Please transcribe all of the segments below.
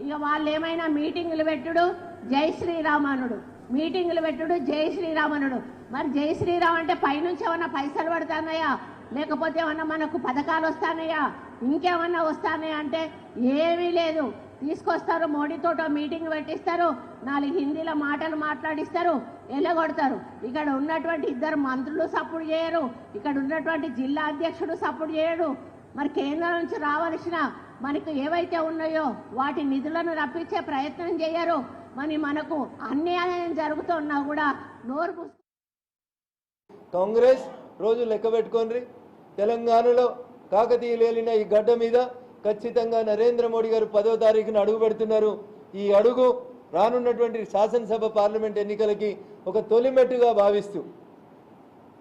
ఇక వాళ్ళు ఏమైనా మీటింగులు పెట్టుడు జై శ్రీరామనుడు, మీటింగులు పెట్టుడు జై శ్రీరామనుడు. మరి జై శ్రీరామ్ అంటే పైనుంచి ఏమన్నా పైసలు పడుతున్నాయా, లేకపోతే ఏమన్నా మనకు పథకాలు వస్తానయా, ఇంకేమన్నా వస్తానయా అంటే ఏమీ లేదు. తీసుకొస్తారు, మోడీతోటో మీటింగ్ పెట్టిస్తారు, 4 హిందీలో మాటలు మాట్లాడిస్తారు, ఎల్లగొడతారు. ఇక్కడ ఉన్నటువంటి 2 మంత్రులు సపోర్ట్ చేయరు, ఇక్కడ ఉన్నటువంటి జిల్లా అధ్యక్షుడు సపోర్ట్ చేయడు. మరి కేంద్రం నుంచి రావాల్సిన మనకు ఏవైతే ఉన్నాయో వాటి నిధులను రప్పించే ప్రయత్నం చేయరు. మరి మనకు అన్యాయం జరుగుతున్నా కూడా నోరు కాంగ్రెస్ రోజు లెక్క పెట్టుకోండి. తెలంగాణలో కాకతీయులు ఏలిన ఈ గడ్డ మీద ఖచ్చితంగా నరేంద్ర మోడీ గారు 10వ తారీఖున అడుగు పెడుతున్నారు. ఈ అడుగు రానున్నటువంటి శాసనసభ పార్లమెంట్ ఎన్నికలకి ఒక తొలిమెట్టుగా భావిస్తూ,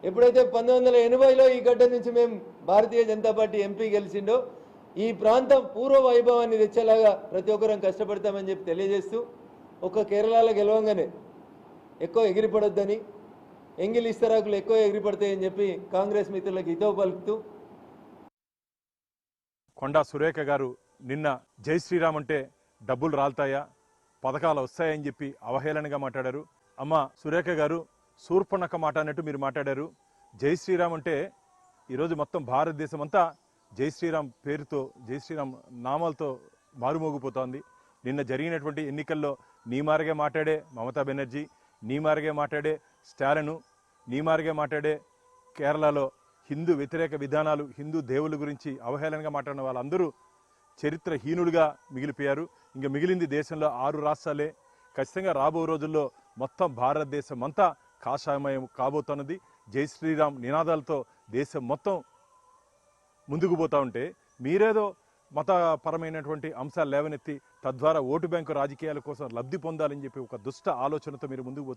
ఎప్పుడైతే 1980లో ఈ గడ్డ నుంచి మేము భారతీయ జనతా పార్టీ ఎంపీ గెలిచిండో ఈ ప్రాంతం పూర్వ వైభవాన్ని తెచ్చేలాగా ప్రతి ఒక్కరం కష్టపడతామని చెప్పి తెలియజేస్తూ, ఒక కేరళలో గెలవంగానే ఎక్కువ ఎగిరిపడొద్దని, ఎంగిలి ఇస్తరాకులు ఎక్కువ ఎగిరిపడతాయని చెప్పి కాంగ్రెస్ మిత్రులకు హితవు పలుకుతూ, కొండా సురేఖ గారు నిన్న జై శ్రీరామ్ అంటే డబ్బులు రాలుతాయా, పథకాలు వస్తాయని చెప్పి అవహేళనగా మాట్లాడారు. అమ్మ సురేఖ గారు, శూర్పణఖ మాట అన్నట్టు మీరు మాట్లాడారు. జై శ్రీరామ్ అంటే ఈరోజు మొత్తం భారతదేశం అంతా జై శ్రీరామ్ పేరుతో, జై శ్రీరామ్ నామాలతో మారుమోగిపోతోంది. నిన్న జరిగినటువంటి ఎన్నికల్లో నీ మారిగే మాట్లాడే మమతా బెనర్జీ, నీ మారిగే మాట్లాడే స్టాలిన్, నీ మారిగే మాట్లాడే కేరళలో హిందూ వ్యతిరేక విధానాలు, హిందూ దేవుల గురించి అవహేళనగా మాట్లాడిన వాళ్ళందరూ చరిత్రహీనులుగా మిగిలిపోయారు. ఇంకా మిగిలింది దేశంలో 6 రాష్ట్రాలే. ఖచ్చితంగా రాబో రోజుల్లో మొత్తం భారతదేశం అంతా కాషాయమయం కాబోతున్నది. జై శ్రీరామ్ నినాదాలతో దేశం మొత్తం ముందుకు పోతూ ఉంటే మీరేదో మతపరమైనటువంటి అంశాలు లేవనెత్తి తద్వారా ఓటు బ్యాంకు రాజకీయాల కోసం లబ్ధి పొందాలని చెప్పి ఒక దుష్ట ఆలోచనతో మీరు ముందుకు పోతున్నారు.